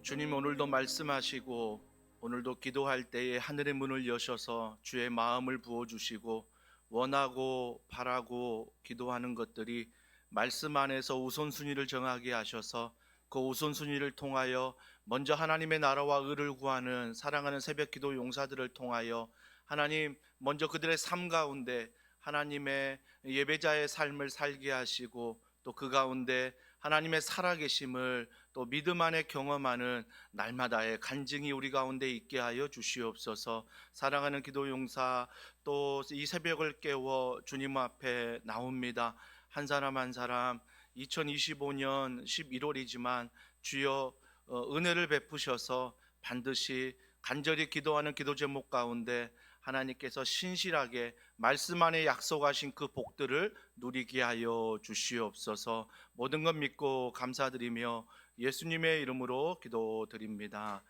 주님, 오늘도 말씀하시고 오늘도 기도할 때에 하늘의 문을 여셔서 주의 마음을 부어주시고 원하고 바라고 기도하는 것들이 말씀 안에서 우선순위를 정하게 하셔서 그 우선순위를 통하여 먼저 하나님의 나라와 의를 구하는 사랑하는 새벽기도 용사들을 통하여 하나님 먼저 그들의 삶 가운데 하나님의 예배자의 삶을 살게 하시고 또 그 가운데 하나님의 살아계심을 또 믿음 안에 경험하는 날마다의 간증이 우리 가운데 있게 하여 주시옵소서. 사랑하는 기도 용사, 또 이 새벽을 깨워 주님 앞에 나옵니다. 한 사람 한 사람 2025년 11월이지만 주여 은혜를 베푸셔서 반드시 간절히 기도하는 기도 제목 가운데 하나님께서 신실하게 말씀 안에 약속하신 그 복들을 누리게 하여 주시옵소서. 모든 것 믿고 감사드리며 예수님의 이름으로 기도드립니다.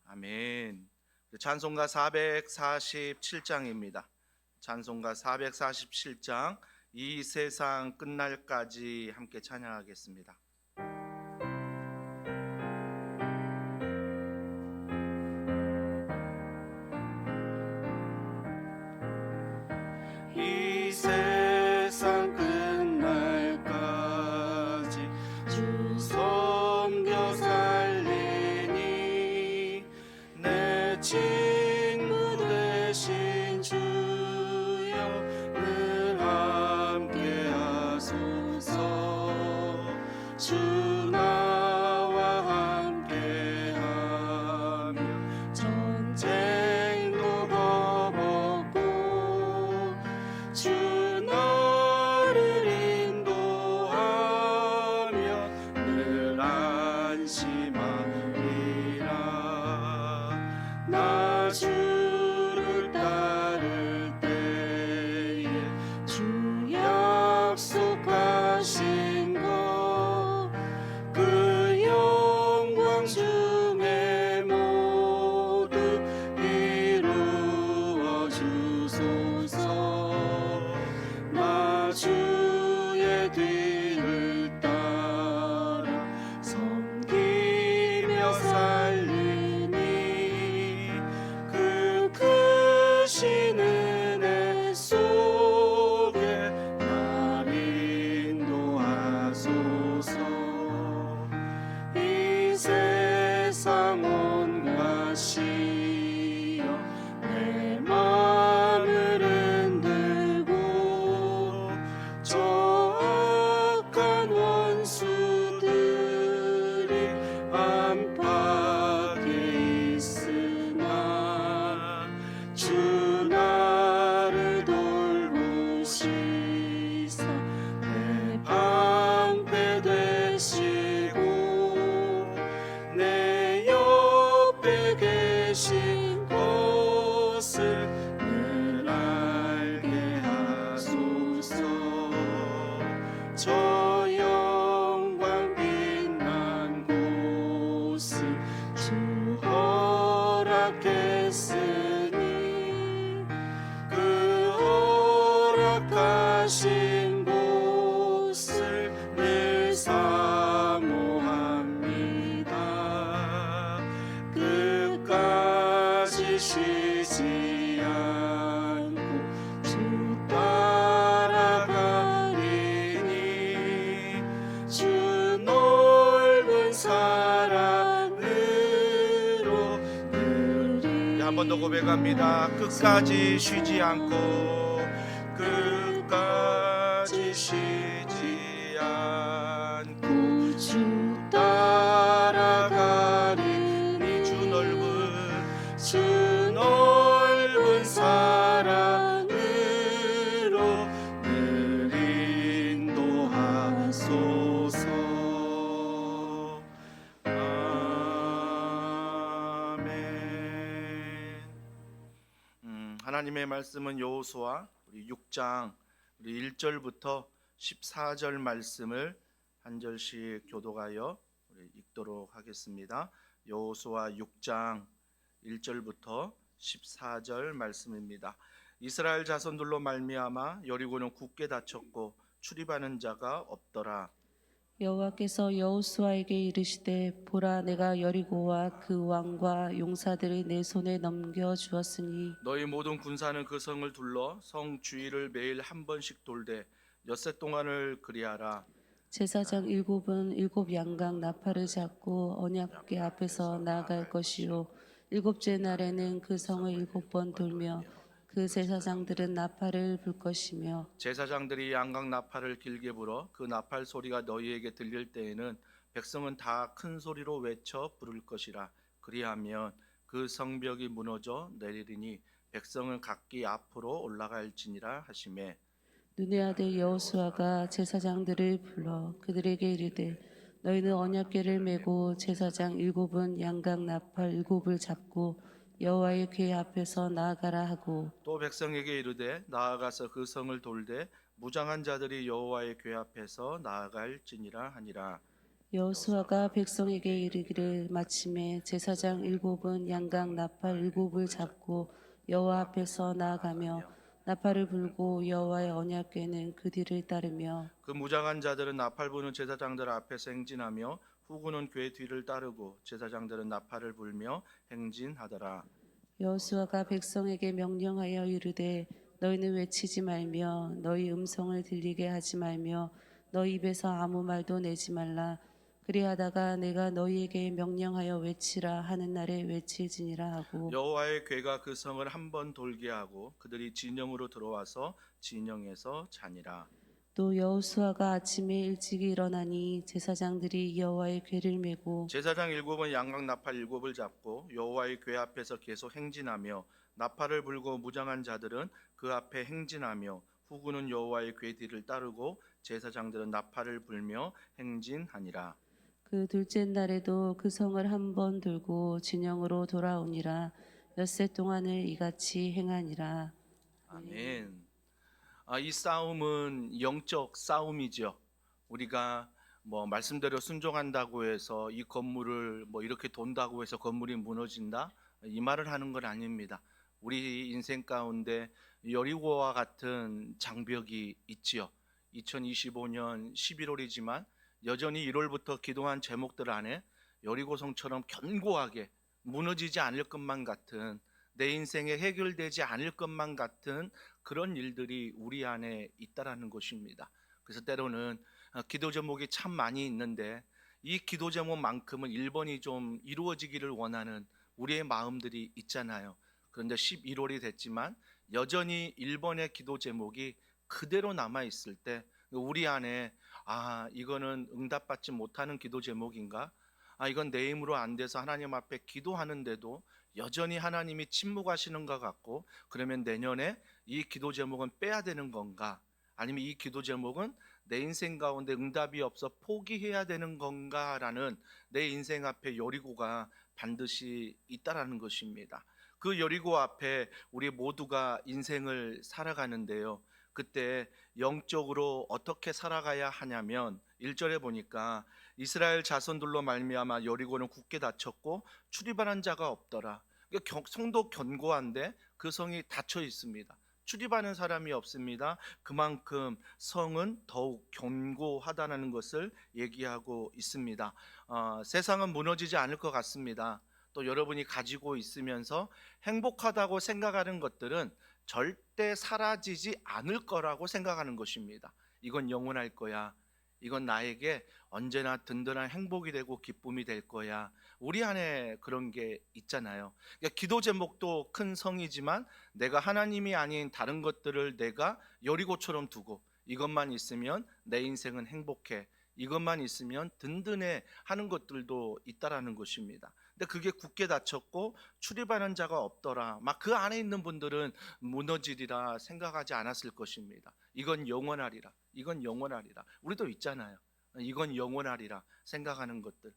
아멘. 찬송가 447장입니다. 찬송가 447장, 이 세상 끝날까지 함께 찬양하겠습니다. 이 세상 끝날까지 주 섬겨 살리니 내 친구 되신 주여 늘 함께 하소서. 주 나와 함께 하며 전쟁도 거벗고 주 나를 인도하며 늘 안심하리라. 나 주를 따를 때에 주 약속하신 것 그 영광 중에 모두 이루어 주소서. 나 주의 뒤를 따라 섬기며 살리니 그 크신 은혜 속에 날 인도하소서. 이 세상 온 것이여 내 맘을 흔들고 저 악한 원수들이 안팎에 있으나 주 나를 돌보시사 내 방패 되시고 내 옆에 계신 것을 늘 알게 하소서. 저 영광 빛난 곳을 주 허락했으니 그 허락하신 곳을 늘 사모합니다. 끝까지 쉬지 않고 주 따라가리니 주 넓은 사랑으로 늘. 한 번 더 고백합니다. 끝까지 쉬지 않고 끝까지 쉬지 않고 주 따라가리니 주 넓은 사랑으로 늘 인도하소서. 아멘. 하나님의 말씀은 여호수아 우리 6장 우리 1절부터 14절 말씀을 한 절씩 교독하여 우리 읽도록 하겠습니다. 여호수아 6장 1절부터 14절 말씀입니다. 이스라엘 자손들로 말미암아 여리고는 굳게 닫혔고 출입하는 자가 없더라. 여호와께서 여호수아에게 이르시되 보라 내가 여리고와 그 왕과 용사들을 내 손에 넘겨 주었으니 너희 모든 군사는 그 성을 둘러 성 주위를 매일 한 번씩 돌되 엿새 동안을 그리하라. 제사장 일곱은 일곱 양각 나팔을 잡고 언약궤 앞에서 나아갈 것이요 일곱째 날에는 그 성을 일곱 번 돌며 그 제사장들은 나팔을 불 것이며 제사장들이 양각 나팔을 길게 불어 그 나팔 소리가 너희에게 들릴 때에는 백성은 다 큰 소리로 외쳐 부를 것이라. 그리하면 그 성벽이 무너져 내리리니 백성은 각기 앞으로 올라갈지니라 하시매. 눈의 아들 여호수아가 제사장들을 불러 그들에게 이르되 너희는 언약궤를 메고 제사장 일곱은 양각 나팔 일곱을 잡고 여호와의 궤 앞에서 나아가라 하고 또 백성에게 이르되 나아가서 그 성을 돌되 무장한 자들이 여호와의 궤 앞에서 나아갈지니라 하니라. 여호수아가 백성에게 이르기를 마침에 제사장 일곱은 양각 나팔 일곱을 잡고 여호와 앞에서 나아가며 나팔을 불고 여호와의 언약궤는 그 뒤를 따르며 그 무장한 자들은 나팔 부는 제사장들 앞에서 행진하며 후군은 궤 뒤를 따르고 제사장들은 나팔을 불며 행진하더라. 여호수아가 백성에게 명령하여 이르되 너희는 외치지 말며 너희 음성을 들리게 하지 말며 너희 입에서 아무 말도 내지 말라 그리하다가 내가 너희에게 명령하여 외치라 하는 날에 외칠지니라 하고 여호와의 궤가 그 성을 한 번 돌게 하고 그들이 진영으로 들어와서 진영에서 자니라. 또 여호수아가 아침에 일찍 일어나니 제사장들이 여호와의 궤를 메고 제사장 일곱은 양각 나팔 일곱을 잡고 여호와의 궤 앞에서 계속 행진하며 나팔을 불고 무장한 자들은 그 앞에 행진하며 후군은 여호와의 궤 뒤를 따르고 제사장들은 나팔을 불며 행진하니라. 그 둘째 날에도 그 성을 한 번 돌고 진영으로 돌아오니라 엿새 동안을 이같이 행하니라. 아멘. 이 싸움은 영적 싸움이죠. 우리가 뭐 말씀대로 순종한다고 해서 이 건물을 뭐 이렇게 돈다고 해서 건물이 무너진다 이 말을 하는 건 아닙니다. 우리 인생 가운데 여리고와 같은 장벽이 있지요. 2025년 11월이지만 여전히 1월부터 기도한 제목들 안에 여리고성처럼 견고하게 무너지지 않을 것만 같은 내 인생에 해결되지 않을 것만 같은 그런 일들이 우리 안에 있다라는 것입니다. 그래서 때로는 기도 제목이 참 많이 있는데 이 기도 제목만큼은 1번이 좀 이루어지기를 원하는 우리의 마음들이 있잖아요. 그런데 11월이 됐지만 여전히 1번의 기도 제목이 그대로 남아 있을 때 우리 안에 이거는 응답받지 못하는 기도 제목인가? 이건 내 힘으로 안 돼서 하나님 앞에 기도하는데도 여전히 하나님이 침묵하시는 것 같고 그러면 내년에 이 기도 제목은 빼야 되는 건가? 아니면 이 기도 제목은 내 인생 가운데 응답이 없어 포기해야 되는 건가라는 내 인생 앞에 여리고가 반드시 있다라는 것입니다. 그 여리고 앞에 우리 모두가 인생을 살아가는데요. 그때 영적으로 어떻게 살아가야 하냐면 1절에 보니까 이스라엘 자손들로 말미암아 여리고는 굳게 닫혔고 출입하는 자가 없더라. 성도 견고한데 그 성이 닫혀 있습니다. 출입하는 사람이 없습니다. 그만큼 성은 더욱 견고하다는 것을 얘기하고 있습니다. 세상은 무너지지 않을 것 같습니다. 또 여러분이 가지고 있으면서 행복하다고 생각하는 것들은 절대 사라지지 않을 거라고 생각하는 것입니다. 이건 영원할 거야. 이건 나에게 언제나 든든한 행복이 되고 기쁨이 될 거야. 우리 안에 그런 게 있잖아요. 그러니까 기도 제목도 큰 성이지만 내가 하나님이 아닌 다른 것들을 내가 여리고처럼 두고 이것만 있으면 내 인생은 행복해. 이것만 있으면 든든해 하는 것들도 있다라는 것입니다. 근데 그게 굳게 닫혔고 출입하는 자가 없더라. 막 그 안에 있는 분들은 무너지리라 생각하지 않았을 것입니다. 이건 영원하리라. 이건 영원하리라. 우리도 있잖아요. 이건 영원하리라 생각하는 것들.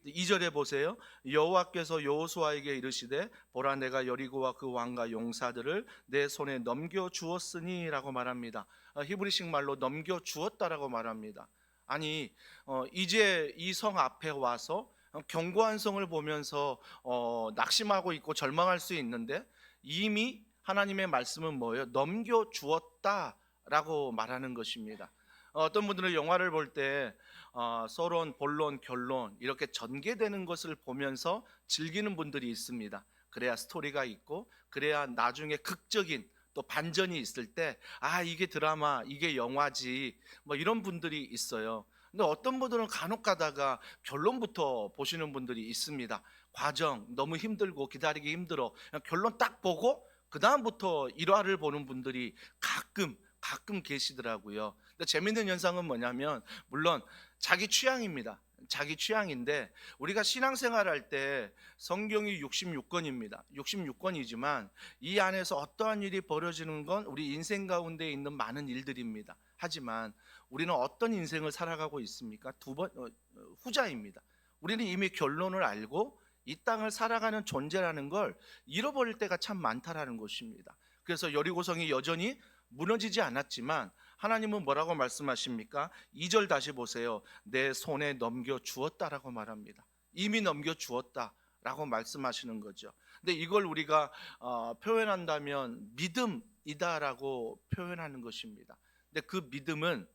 2절에 보세요. 여호와께서 여호수아에게 이르시되 보라 내가 여리고와 그 왕과 용사들을 내 손에 넘겨 주었으니라고 말합니다. 히브리식 말로 넘겨 주었다라고 말합니다. 아니 이제 이 성 앞에 와서 견고한 성을 보면서 낙심하고 있고 절망할 수 있는데 이미 하나님의 말씀은 뭐예요? 넘겨 주었다라고 말하는 것입니다. 어떤 분들은 영화를 볼 때 서론, 본론, 결론 이렇게 전개되는 것을 보면서 즐기는 분들이 있습니다. 그래야 스토리가 있고 그래야 나중에 극적인 또 반전이 있을 때 이게 드라마, 이게 영화지 뭐 이런 분들이 있어요. 근데 어떤 분들은 간혹 가다가 결론부터 보시는 분들이 있습니다. 과정 너무 힘들고 기다리기 힘들어. 그냥 결론 딱 보고 그 다음부터 일화를 보는 분들이 가끔 계시더라고요. 근데 재밌는 현상은 뭐냐면 물론 자기 취향입니다. 자기 취향인데 우리가 신앙생활 할 때 성경이 66권입니다. 66권이지만 이 안에서 어떠한 일이 벌어지는 건 우리 인생 가운데 있는 많은 일들입니다. 하지만 우리는 어떤 인생을 살아가고 있습니까? 후자입니다. 우리는 이미 결론을 알고 이 땅을 살아가는 존재라는 걸 잃어버릴 때가 참 많다라는 것입니다. 그래서 여리고성이 여전히 무너지지 않았지만 하나님은 뭐라고 말씀하십니까? 2절 다시 보세요. 내 손에 넘겨 주었다라고 말합니다. 이미 넘겨 주었다라고 말씀하시는 거죠. 근데 이걸 우리가 표현한다면 믿음이다라고 표현하는 것입니다. 근데 그 믿음은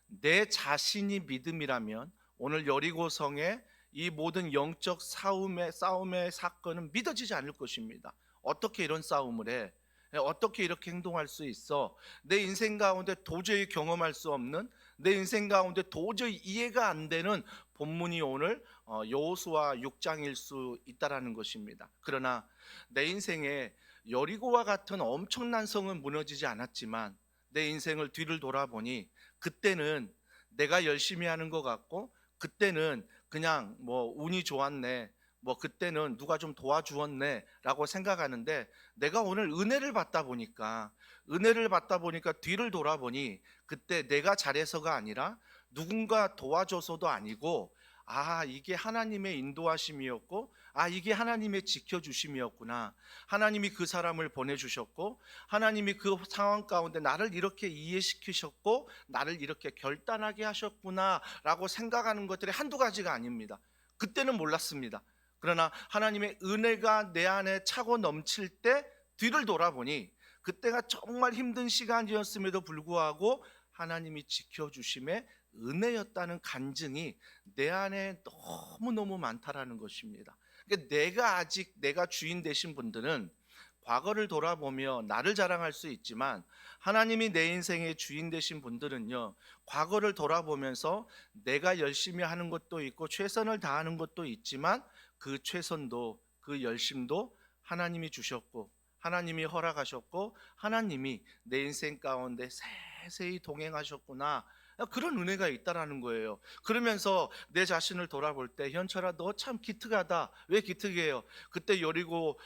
내 자신이 믿음이라면 오늘 여리고성의 이 모든 영적 싸움의 사건은 믿어지지 않을 것입니다. 어떻게 이런 싸움을 해? 어떻게 이렇게 행동할 수 있어? 내 인생 가운데 도저히 경험할 수 없는, 내 인생 가운데 도저히 이해가 안 되는 본문이 오늘 여호수아 6장일 수 있다라는 것입니다. 그러나 내 인생에 여리고와 같은 엄청난 성은 무너지지 않았지만 내 인생을 뒤를 돌아보니 그때는 내가 열심히 하는 것 같고 그때는 그냥 뭐 운이 좋았네, 뭐 그때는 누가 좀 도와주었네 라고 생각하는데 내가 오늘 은혜를 받다 보니까 뒤를 돌아보니 그때 내가 잘해서가 아니라 누군가 도와줘서도 아니고 이게 하나님의 인도하심이었고 이게 하나님의 지켜주심이었구나. 하나님이 그 사람을 보내주셨고 하나님이 그 상황 가운데 나를 이렇게 이해시키셨고 나를 이렇게 결단하게 하셨구나 라고 생각하는 것들이 한두 가지가 아닙니다. 그때는 몰랐습니다. 그러나 하나님의 은혜가 내 안에 차고 넘칠 때 뒤를 돌아보니 그때가 정말 힘든 시간이었음에도 불구하고 하나님이 지켜주심에 은혜였다는 간증이 내 안에 너무너무 많다라는 것입니다. 그러니까 내가 주인 되신 분들은 과거를 돌아보며 나를 자랑할 수 있지만 하나님이 내 인생의 주인 되신 분들은요, 과거를 돌아보면서 내가 열심히 하는 것도 있고 최선을 다하는 것도 있지만 그 최선도 그 열심도 하나님이 주셨고 하나님이 허락하셨고 하나님이 내 인생 가운데 세세히 동행하셨구나, 그런 은혜가 있다라는 거예요. 그러면서 내 자신을 돌아볼 때 현철아 너 참 기특하다. 왜 기특해요? 그때 여리고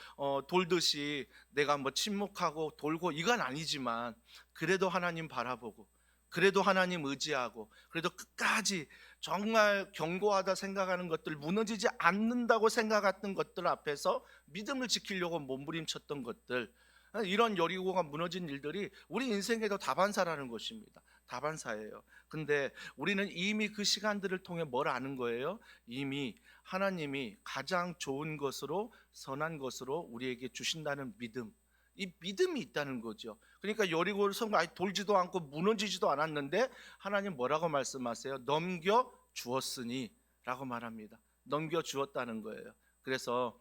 돌듯이 내가 뭐 침묵하고 돌고 이건 아니지만 그래도 하나님 바라보고 그래도 하나님 의지하고 그래도 끝까지 정말 견고하다 생각하는 것들, 무너지지 않는다고 생각했던 것들 앞에서 믿음을 지키려고 몸부림쳤던 것들, 이런 여리고가 무너진 일들이 우리 인생에도 다반사라는 것입니다. 다반사예요. 근데 우리는 이미 그 시간들을 통해 뭘 아는 거예요? 이미 하나님이 가장 좋은 것으로 선한 것으로 우리에게 주신다는 믿음, 이 믿음이 있다는 거죠. 그러니까 여리고를 돌지도 않고 무너지지도 않았는데 하나님 뭐라고 말씀하세요? 넘겨 주었으니 라고 말합니다. 넘겨 주었다는 거예요. 그래서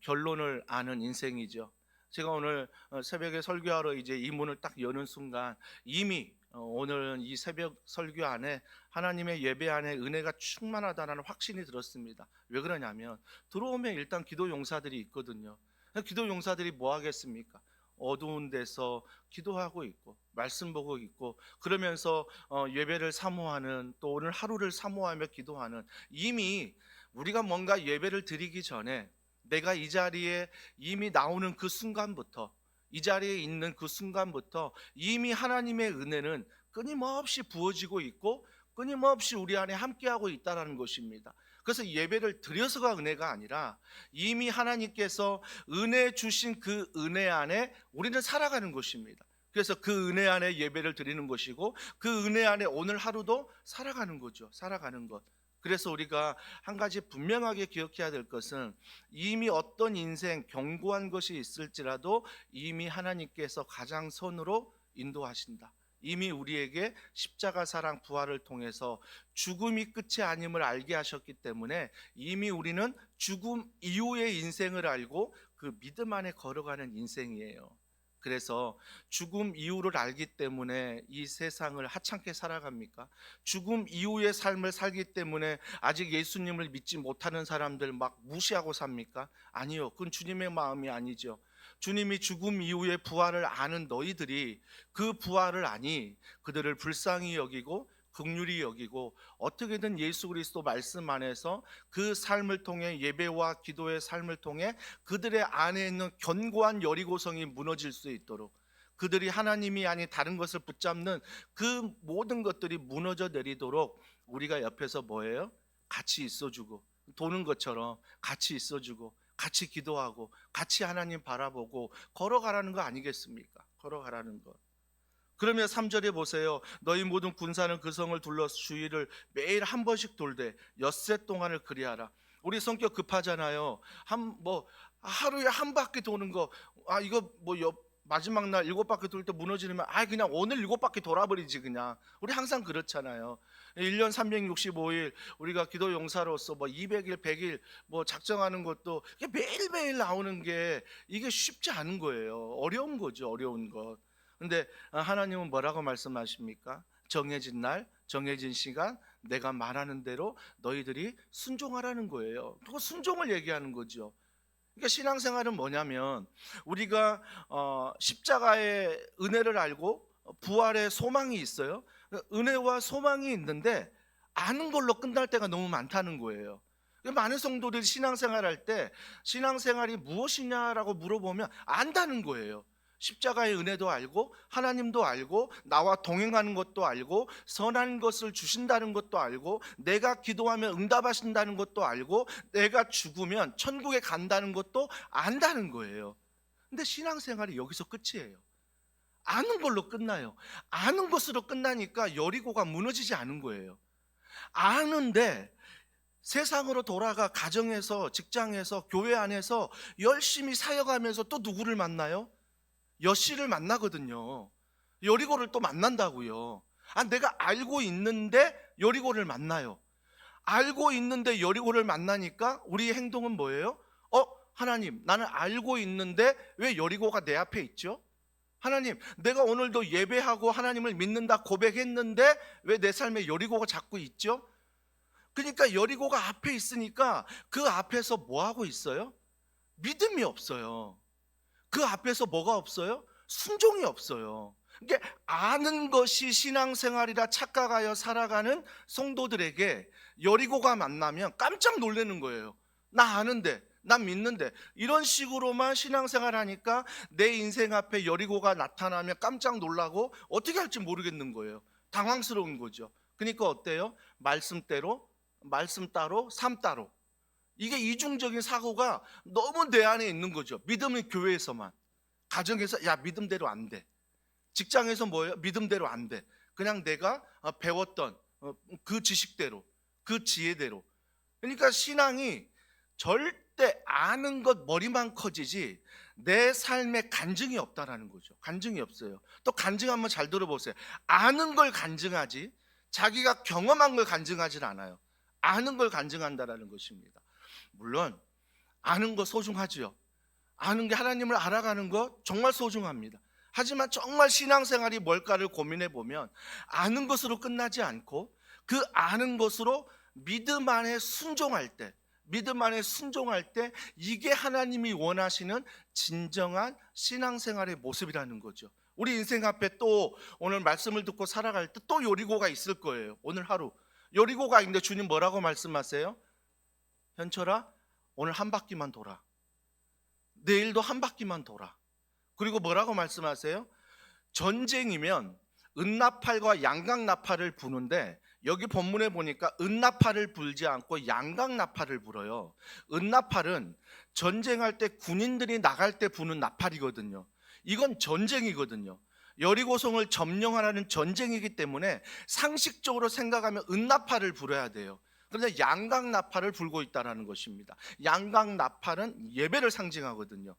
결론을 아는 인생이죠. 제가 오늘 새벽에 설교하러 이제 이 문을 딱 여는 순간 이미 오늘은 이 새벽 설교 안에 하나님의 예배 안에 은혜가 충만하다는 확신이 들었습니다. 왜 그러냐면 들어오면 일단 기도 용사들이 있거든요. 기도 용사들이 뭐 하겠습니까? 어두운 데서 기도하고 있고 말씀 보고 있고 그러면서 예배를 사모하는, 또 오늘 하루를 사모하며 기도하는, 이미 우리가 뭔가 예배를 드리기 전에 내가 이 자리에 이미 나오는 그 순간부터, 이 자리에 있는 그 순간부터 이미 하나님의 은혜는 끊임없이 부어지고 있고 끊임없이 우리 안에 함께하고 있다는 것입니다. 그래서 예배를 드려서가 은혜가 아니라 이미 하나님께서 은혜 주신 그 은혜 안에 우리는 살아가는 것입니다. 그래서 그 은혜 안에 예배를 드리는 것이고 그 은혜 안에 오늘 하루도 살아가는 거죠. 살아가는 것. 그래서 우리가 한 가지 분명하게 기억해야 될 것은 이미 어떤 인생 견고한 것이 있을지라도 이미 하나님께서 가장 선으로 인도하신다. 이미 우리에게 십자가 사랑 부활을 통해서 죽음이 끝이 아님을 알게 하셨기 때문에 이미 우리는 죽음 이후의 인생을 알고 그 믿음 안에 걸어가는 인생이에요. 그래서 죽음 이후를 알기 때문에 이 세상을 하찮게 살아갑니까? 죽음 이후의 삶을 살기 때문에 아직 예수님을 믿지 못하는 사람들 막 무시하고 삽니까? 아니요. 그건 주님의 마음이 아니죠. 주님이 죽음 이후의 부활을 아는 너희들이 그 부활을 아니 그들을 불쌍히 여기고 긍휼히 여기고 어떻게든 예수 그리스도 말씀 안에서 그 삶을 통해 예배와 기도의 삶을 통해 그들의 안에 있는 견고한 여리고성이 무너질 수 있도록 그들이 하나님이 아닌 다른 것을 붙잡는 그 모든 것들이 무너져 내리도록 우리가 옆에서 뭐예요? 같이 있어주고 도는 것처럼 같이 있어주고 같이 기도하고 같이 하나님 바라보고 걸어가라는 거 아니겠습니까? 걸어가라는 것. 그러면 3절에 보세요. 너희 모든 군사는 그 성을 둘러 주위를 매일 한 번씩 돌되 엿새 동안을 그리하라. 우리 성격 급하잖아요. 하루에 한 바퀴 도는 거, 이거 마지막 날 7바퀴 돌 때 무너지면 그냥 오늘 7바퀴 돌아버리지 그냥. 우리 항상 그렇잖아요. 1년 365일 우리가 기도 용사로서 200일, 100일 작정하는 것도 이게 매일매일 나오는 게 이게 쉽지 않은 거예요. 어려운 거죠, 어려운 것. 근데 하나님은 뭐라고 말씀하십니까? 정해진 날, 정해진 시간, 내가 말하는 대로 너희들이 순종하라는 거예요. 그 순종을 얘기하는 거죠. 그러니까 신앙생활은 뭐냐면 우리가 십자가의 은혜를 알고 부활의 소망이 있어요. 은혜와 소망이 있는데 아는 걸로 끝날 때가 너무 많다는 거예요. 많은 성도들이 신앙생활할 때 신앙생활이 무엇이냐라고 물어보면 안다는 거예요. 십자가의 은혜도 알고 하나님도 알고 나와 동행하는 것도 알고 선한 것을 주신다는 것도 알고 내가 기도하면 응답하신다는 것도 알고 내가 죽으면 천국에 간다는 것도 안다는 거예요. 근데 신앙생활이 여기서 끝이에요. 아는 걸로 끝나요. 아는 것으로 끝나니까 여리고가 무너지지 않은 거예요. 아는데 세상으로 돌아가 가정에서 직장에서 교회 안에서 열심히 사역하면서 또 누구를 만나요? 여씨를 만나거든요. 여리고를 또 만난다고요. 내가 알고 있는데 여리고를 만나요. 알고 있는데 여리고를 만나니까 우리의 행동은 뭐예요? 하나님, 나는 알고 있는데 왜 여리고가 내 앞에 있죠? 하나님, 내가 오늘도 예배하고 하나님을 믿는다 고백했는데 왜 내 삶에 여리고가 자꾸 있죠? 그러니까 여리고가 앞에 있으니까 그 앞에서 뭐 하고 있어요? 믿음이 없어요. 그 앞에서 뭐가 없어요? 순종이 없어요. 이게 아는 것이 신앙생활이라 착각하여 살아가는 성도들에게 여리고가 만나면 깜짝 놀라는 거예요. 나 아는데, 난 믿는데. 이런 식으로만 신앙생활 하니까 내 인생 앞에 여리고가 나타나면 깜짝 놀라고 어떻게 할지 모르겠는 거예요. 당황스러운 거죠. 그러니까 어때요? 말씀대로, 말씀 따로, 삶 따로. 이게 이중적인 사고가 너무 내 안에 있는 거죠. 믿음은 교회에서만. 가정에서 믿음대로 안 돼. 직장에서 뭐예요? 믿음대로 안 돼. 그냥 내가 배웠던 그 지식대로, 그 지혜대로. 그러니까 신앙이 절대 아는 것 머리만 커지지 내 삶에 간증이 없다라는 거죠. 간증이 없어요. 또 간증 한번 잘 들어보세요. 아는 걸 간증하지 자기가 경험한 걸 간증하지 않아요. 아는 걸 간증한다라는 것입니다. 물론 아는 거 소중하지요. 아는 게 하나님을 알아가는 거 정말 소중합니다. 하지만 정말 신앙생활이 뭘까를 고민해 보면 아는 것으로 끝나지 않고 그 아는 것으로 믿음 안에 순종할 때, 믿음 안에 순종할 때 이게 하나님이 원하시는 진정한 신앙생활의 모습이라는 거죠. 우리 인생 앞에 또 오늘 말씀을 듣고 살아갈 때 또 여리고가 있을 거예요. 오늘 하루 여리고가 있는데 주님 뭐라고 말씀하세요? 현철아, 오늘 한 바퀴만 돌아. 내일도 한 바퀴만 돌아. 그리고 뭐라고 말씀하세요? 전쟁이면 은나팔과 양강나팔을 부는데 여기 본문에 보니까 은나팔을 불지 않고 양강나팔을 불어요. 은나팔은 전쟁할 때 군인들이 나갈 때 부는 나팔이거든요. 이건 전쟁이거든요. 여리고성을 점령하라는 전쟁이기 때문에 상식적으로 생각하면 은나팔을 불어야 돼요. 그런데 양강나팔을 불고 있다는 것입니다. 양강나팔은 예배를 상징하거든요.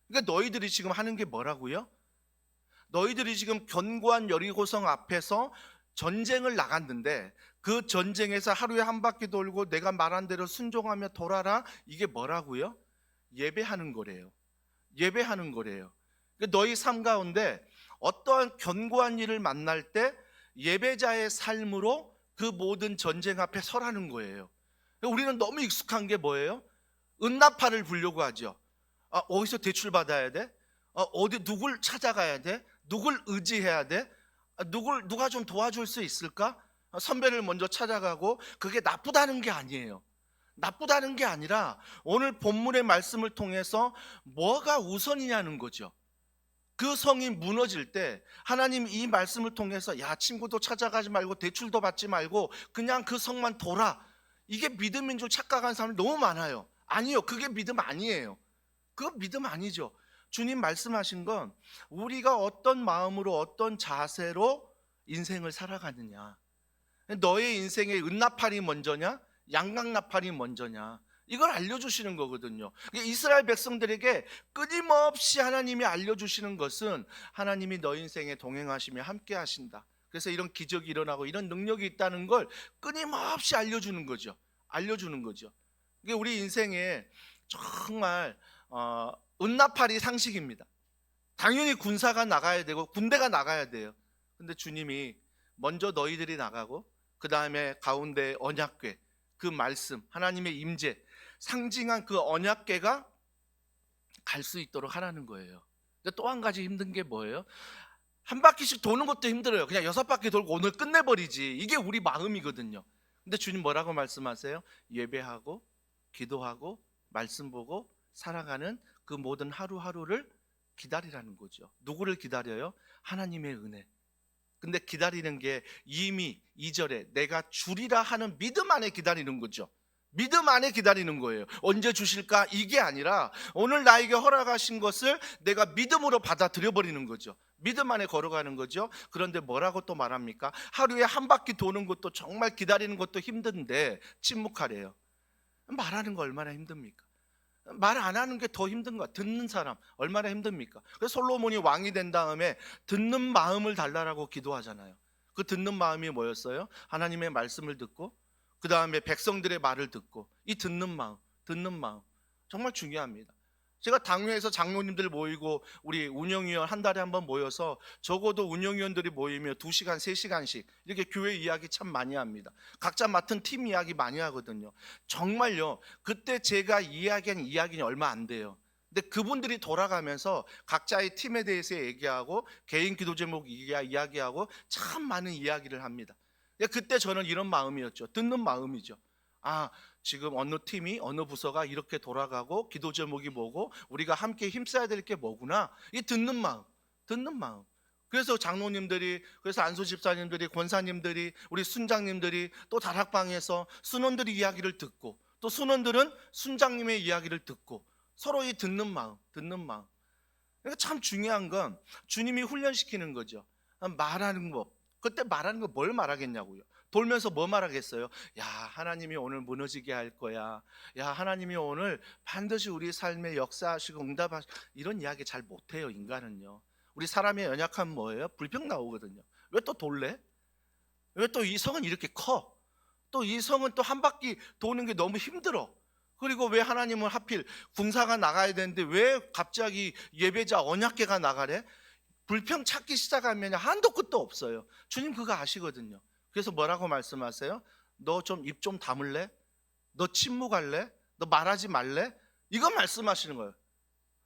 그러니까 너희들이 지금 하는 게 뭐라고요? 너희들이 지금 견고한 여리고성 앞에서 전쟁을 나갔는데 그 전쟁에서 하루에 한 바퀴 돌고 내가 말한 대로 순종하며 돌아라. 이게 뭐라고요? 예배하는 거래요. 예배하는 거래요. 너희 삶 가운데 어떠한 견고한 일을 만날 때 예배자의 삶으로 그 모든 전쟁 앞에 서라는 거예요. 우리는 너무 익숙한 게 뭐예요? 은나팔을 불려고 하죠. 어디서 대출 받아야 돼? 어디 누굴 찾아가야 돼? 누굴 의지해야 돼? 누가 좀 도와줄 수 있을까? 선배를 먼저 찾아가고. 그게 나쁘다는 게 아니에요. 나쁘다는 게 아니라 오늘 본문의 말씀을 통해서 뭐가 우선이냐는 거죠. 그 성이 무너질 때 하나님 이 말씀을 통해서 야, 친구도 찾아가지 말고 대출도 받지 말고 그냥 그 성만 돌아. 이게 믿음인 줄 착각한 사람이 너무 많아요. 아니요, 그게 믿음 아니에요. 그거 믿음 아니죠. 주님 말씀하신 건 우리가 어떤 마음으로 어떤 자세로 인생을 살아가느냐. 너의 인생의 은나팔이 먼저냐 양강나팔이 먼저냐, 이걸 알려주시는 거거든요. 이스라엘 백성들에게 끊임없이 하나님이 알려주시는 것은 하나님이 너 인생에 동행하시며 함께 하신다. 그래서 이런 기적이 일어나고 이런 능력이 있다는 걸 끊임없이 알려주는 거죠. 알려주는 거죠. 이게 우리 인생에 정말 은나팔이 상식입니다. 당연히 군사가 나가야 되고 군대가 나가야 돼요. 근데 주님이 먼저 너희들이 나가고 그 다음에 가운데 언약궤, 그 말씀, 하나님의 임재, 상징한 그 언약궤가 갈 수 있도록 하라는 거예요. 근데 또 한 가지 힘든 게 뭐예요? 한 바퀴씩 도는 것도 힘들어요. 그냥 6바퀴 돌고 오늘 끝내버리지. 이게 우리 마음이거든요. 근데 주님 뭐라고 말씀하세요? 예배하고 기도하고 말씀 보고 살아가는 그 모든 하루하루를 기다리라는 거죠. 누구를 기다려요? 하나님의 은혜. 근데 기다리는 게 이미 2절에 내가 주리라 하는 믿음 안에 기다리는 거죠. 믿음 안에 기다리는 거예요. 언제 주실까? 이게 아니라 오늘 나에게 허락하신 것을 내가 믿음으로 받아들여 버리는 거죠. 믿음 안에 걸어가는 거죠. 그런데 뭐라고 또 말합니까? 하루에 한 바퀴 도는 것도 정말 기다리는 것도 힘든데 침묵하래요. 말하는 거 얼마나 힘듭니까? 말 안 하는 게 더 힘든 거야. 듣는 사람 얼마나 힘듭니까? 그래서 솔로몬이 왕이 된 다음에 듣는 마음을 달라라고 기도하잖아요. 그 듣는 마음이 뭐였어요? 하나님의 말씀을 듣고 그 다음에 백성들의 말을 듣고, 이 듣는 마음 정말 중요합니다. 제가 당회에서 장로님들 모이고 우리 운영위원 한 달에 한번 모여서 적어도 운영위원들이 모이면 2시간 3시간씩 이렇게 교회 이야기 참 많이 합니다. 각자 맡은 팀 이야기 많이 하거든요. 정말요, 그때 제가 이야기한 이야기는 얼마 안 돼요. 근데 그분들이 돌아가면서 각자의 팀에 대해서 얘기하고 개인 기도 제목 이야기하고 참 많은 이야기를 합니다. 그때 저는 이런 마음이었죠. 듣는 마음이죠. 지금 어느 팀이 어느 부서가 이렇게 돌아가고 기도 제목이 뭐고 우리가 함께 힘써야 될 게 뭐구나. 이 듣는 마음. 그래서 장로님들이, 그래서 안수 집사님들이, 권사님들이, 우리 순장님들이 또 다락방에서 순원들이 이야기를 듣고 또 순원들은 순장님의 이야기를 듣고 서로 이 듣는 마음. 그러니까 참 중요한 건 주님이 훈련시키는 거죠. 말하는 법. 그때 말하는 거 뭘 말하겠냐고요. 돌면서 뭐 말하겠어요? 야, 하나님이 오늘 무너지게 할 거야. 야, 하나님이 오늘 반드시 우리 삶에 역사하시고 응답하시고. 이런 이야기 잘 못해요, 인간은요. 우리 사람의 연약함은 뭐예요? 불평 나오거든요. 왜 또 돌래? 왜 또 이 성은 이렇게 커? 또 이 성은 또 한 바퀴 도는 게 너무 힘들어. 그리고 왜 하나님은 하필 군사가 나가야 되는데 왜 갑자기 예배자 언약궤가 나가래? 불평 찾기 시작하면 한도 끝도 없어요. 주님 그거 아시거든요. 그래서 뭐라고 말씀하세요? 너 좀 입 좀 다물래? 너 침묵할래? 너 말하지 말래? 이거 말씀하시는 거예요.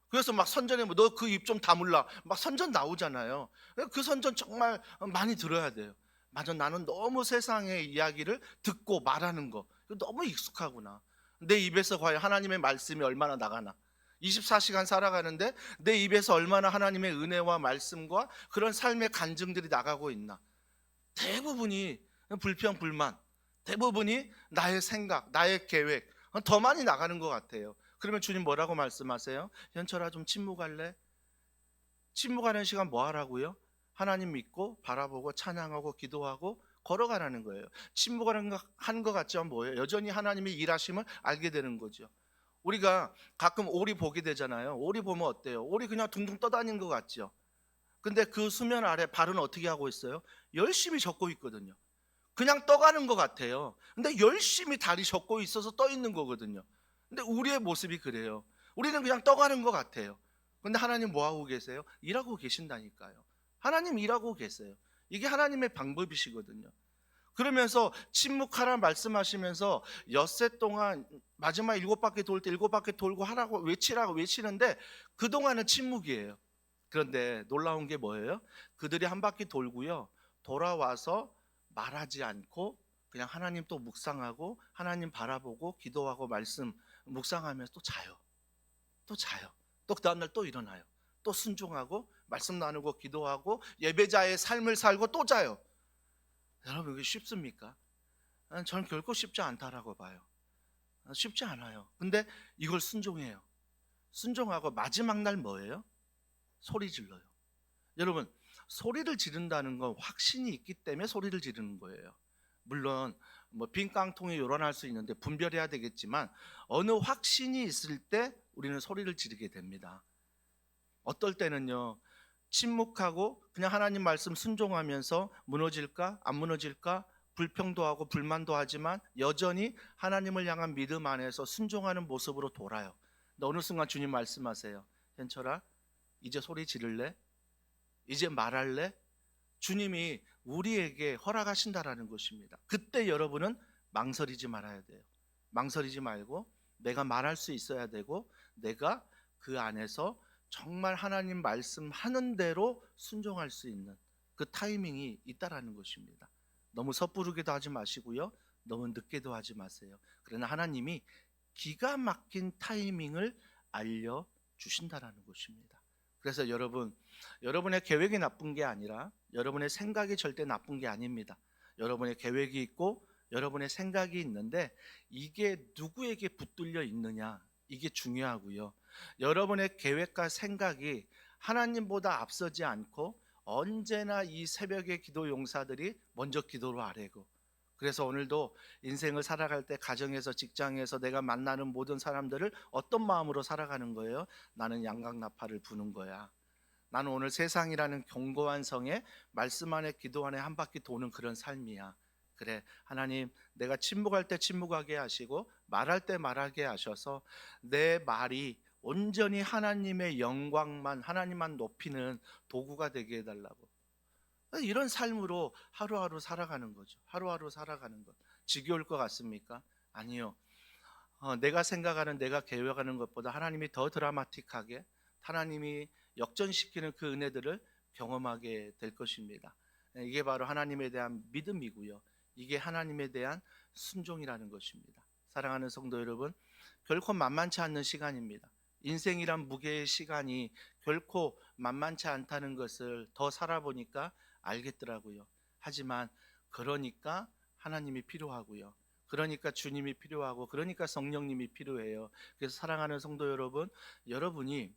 그래서 막 선전에 너 그 입 좀 다물라 막 선전 나오잖아요. 그 선전 정말 많이 들어야 돼요. 맞아, 나는 너무 세상의 이야기를 듣고 말하는 거 너무 익숙하구나. 내 입에서 과연 하나님의 말씀이 얼마나 나가나. 24시간 살아가는데 내 입에서 얼마나 하나님의 은혜와 말씀과 그런 삶의 간증들이 나가고 있나. 대부분이 불평 불만, 대부분이 나의 생각, 나의 계획 더 많이 나가는 것 같아요. 그러면 주님 뭐라고 말씀하세요? 현철아, 좀 침묵할래? 침묵하는 시간 뭐 하라고요? 하나님 믿고 바라보고 찬양하고 기도하고 걸어가라는 거예요. 침묵하는 것 같지만 뭐예요? 여전히 하나님의 일하심을 알게 되는 거죠. 우리가 가끔 오리 보게 되잖아요. 오리 보면 어때요? 오리 그냥 둥둥 떠다니는 것 같죠. 근데 그 수면 아래 발은 어떻게 하고 있어요? 열심히 젓고 있거든요. 그냥 떠가는 것 같아요. 근데 열심히 다리 젓고 있어서 떠 있는 거거든요. 근데 우리의 모습이 그래요. 우리는 그냥 떠가는 것 같아요. 근데 하나님 뭐 하고 계세요? 일하고 계신다니까요. 하나님 일하고 계세요. 이게 하나님의 방법이시거든요. 그러면서 침묵하라 말씀하시면서 엿새 동안 마지막 7바퀴 돌 때 7바퀴 돌고 하라고 외치라고 외치는데 그동안은 침묵이에요. 그런데 놀라운 게 뭐예요? 그들이 한 바퀴 돌고요, 돌아와서 말하지 않고 그냥 하나님 또 묵상하고 하나님 바라보고 기도하고 말씀 묵상하면서 또 자요. 또 자요. 또 그 다음날 또 일어나요. 또 순종하고 말씀 나누고 기도하고 예배자의 삶을 살고 또 자요. 여러분, 이게 쉽습니까? 저는 결코 쉽지 않다라고 봐요. 쉽지 않아요. 근데 이걸 순종해요. 순종하고 마지막 날 뭐예요? 소리 질러요. 여러분, 소리를 지른다는 건 확신이 있기 때문에 소리를 지르는 거예요. 물론 뭐 빈 깡통이 요란할 수 있는데 분별해야 되겠지만 어느 확신이 있을 때 우리는 소리를 지르게 됩니다. 어떨 때는요, 침묵하고 그냥 하나님 말씀 순종하면서 무너질까 안 무너질까 불평도 하고 불만도 하지만 여전히 하나님을 향한 믿음 안에서 순종하는 모습으로 돌아요. 근데 어느 순간 주님 말씀하세요. 현철아, 이제 소리 지를래? 이제 말할래? 주님이 우리에게 허락하신다라는 것입니다. 그때 여러분은 망설이지 말아야 돼요. 망설이지 말고 내가 말할 수 있어야 되고 내가 그 안에서 정말 하나님 말씀하는 대로 순종할 수 있는 그 타이밍이 있다라는 것입니다. 너무 섣부르게도 하지 마시고요, 너무 늦게도 하지 마세요. 그러나 하나님이 기가 막힌 타이밍을 알려주신다라는 것입니다. 그래서 여러분의 계획이 나쁜 게 아니라 여러분의 생각이 절대 나쁜 게 아닙니다. 여러분의 계획이 있고 여러분의 생각이 있는데 이게 누구에게 붙들려 있느냐, 이게 중요하고요. 여러분의 계획과 생각이 하나님보다 앞서지 않고 언제나 이 새벽의 기도 용사들이 먼저 기도로 아뢰고, 그래서 오늘도 인생을 살아갈 때 가정에서 직장에서 내가 만나는 모든 사람들을 어떤 마음으로 살아가는 거예요? 나는 양각나팔을 부는 거야. 나는 오늘 세상이라는 견고한 성에 말씀 안에 기도 안에 한 바퀴 도는 그런 삶이야. 그래, 하나님, 내가 침묵할 때 침묵하게 하시고 말할 때 말하게 하셔서 내 말이 온전히 하나님의 영광만, 하나님만 높이는 도구가 되게 해달라고. 이런 삶으로 하루하루 살아가는 거죠. 하루하루 살아가는 것. 지겨울 것 같습니까? 아니요. 내가 생각하는, 내가 계획하는 것보다 하나님이 더 드라마틱하게, 하나님이 역전시키는 그 은혜들을 경험하게 될 것입니다. 이게 바로 하나님에 대한 믿음이고요, 이게 하나님에 대한 순종이라는 것입니다. 사랑하는 성도 여러분, 결코 만만치 않는 시간입니다. 인생이란 무게의 시간이 결코 만만치 않다는 것을 더 살아보니까 알겠더라고요. 하지만 그러니까 하나님이 필요하고요, 그러니까 주님이 필요하고, 그러니까 성령님이 필요해요. 그래서 사랑하는 성도 여러분, 여러분이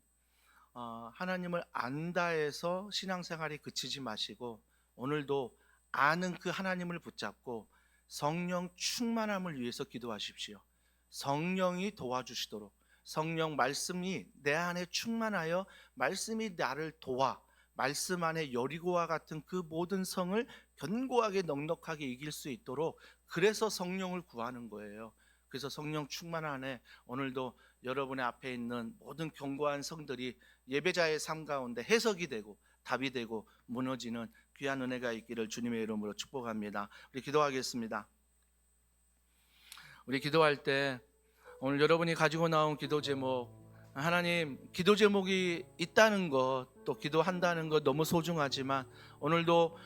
하나님을 안다 해서 신앙생활이 그치지 마시고 오늘도 아는 그 하나님을 붙잡고 성령 충만함을 위해서 기도하십시오. 성령이 도와주시도록, 성령 말씀이 내 안에 충만하여 말씀이 나를 도와 말씀 안에 여리고와 같은 그 모든 성을 견고하게 넉넉하게 이길 수 있도록, 그래서 성령을 구하는 거예요. 그래서 성령 충만 안에 오늘도 여러분의 앞에 있는 모든 견고한 성들이 예배자의 삶 가운데 해석이 되고 답이 되고 무너지는 귀한 은혜가 있기를 주님의 이름으로 축복합니다. 우리 기도하겠습니다. 우리 기도할 때 오늘 여러분이 가지고 나온 기도 제목, 하나님, 기도 제목이 있다는 것, 또 기도한다는 것 너무 소중하지만 오늘도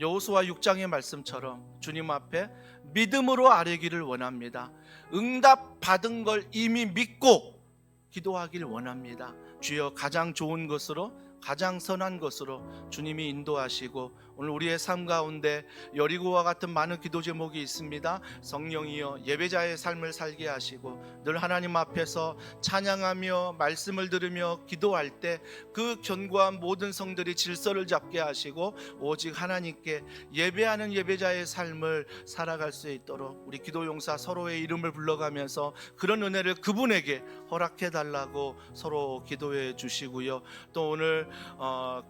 여호수아 6장의 말씀처럼 주님 앞에 믿음으로 아뢰기를 원합니다. 응답 받은 걸 이미 믿고 기도하길 원합니다. 주여, 가장 좋은 것으로, 가장 선한 것으로 주님이 인도하시고 오늘 우리의 삶 가운데 여리고와 같은 많은 기도 제목이 있습니다. 성령이여 예배자의 삶을 살게 하시고 늘 하나님 앞에서 찬양하며 말씀을 들으며 기도할 때 그 견고한 모든 성들이 질서를 잡게 하시고 오직 하나님께 예배하는 예배자의 삶을 살아갈 수 있도록 우리 기도용사 서로의 이름을 불러가면서 그런 은혜를 그분에게 허락해 달라고 서로 기도해 주시고요. 또 오늘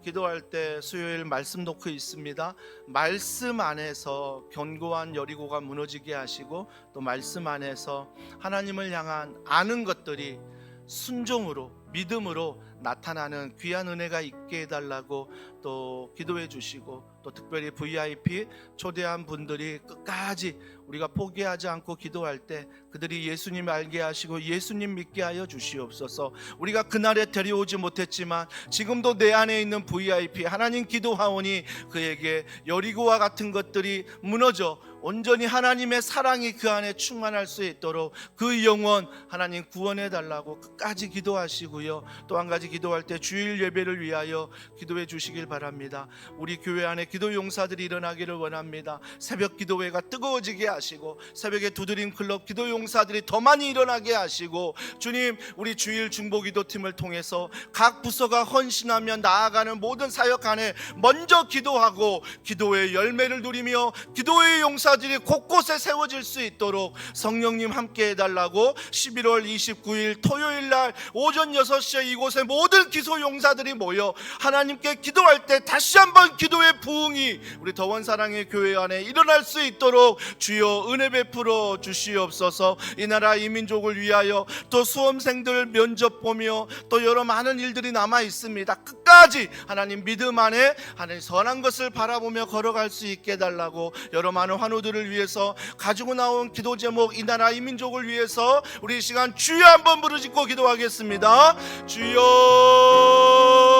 기도할 때 수요일 말씀 노크 있습니다. 말씀 안에서 견고한 여리고가 무너지게 하시고 또 말씀 안에서 하나님을 향한 아는 것들이 순종으로 믿음으로 나타나는 귀한 은혜가 있게 해달라고 또 기도해 주시고 또 특별히 VIP 초대한 분들이 끝까지 우리가 포기하지 않고 기도할 때 그들이 예수님 알게 하시고 예수님 믿게 하여 주시옵소서. 우리가 그날에 데려오지 못했지만 지금도 내 안에 있는 VIP 하나님 기도하오니 그에게 여리고와 같은 것들이 무너져 온전히 하나님의 사랑이 그 안에 충만할 수 있도록 그 영혼 하나님 구원해 달라고 끝까지 기도하시고요. 또 한 가지 기도할 때 주일 예배를 위하여 기도해 주시길 바랍니다. 우리 교회 안에 기도 용사들이 일어나기를 원합니다. 새벽 기도회가 뜨거워지게 하시고 새벽에 두드림 클럽 기도 용사들이 더 많이 일어나게 하시고 주님 우리 주일 중보기도팀을 통해서 각 부서가 헌신하며 나아가는 모든 사역 안에 먼저 기도하고 기도의 열매를 누리며 기도의 용사들이 곳곳에 세워질 수 있도록 성령님 함께 해달라고 11월 29일 토요일날 오전 6시에 이곳에 모든 기소 용사들이 모여 하나님께 기도할 때 다시 한번 기도의 부흥이 우리 더원사랑의 교회 안에 일어날 수 있도록 주여 은혜 베풀어 주시옵소서. 이 나라 이 민족을 위하여 또 수험생들 면접 보며 또 여러 많은 일들이 남아 있습니다. 끝까지 하나님 믿음 안에 하나님 선한 것을 바라보며 걸어갈 수 있게 해달라고 여러 많은 환우들을 위해서 가지고 나온 기도 제목 이 나라 이 민족을 위해서 우리 이 시간 주여 한번 부르짖고 기도하겠습니다. 주여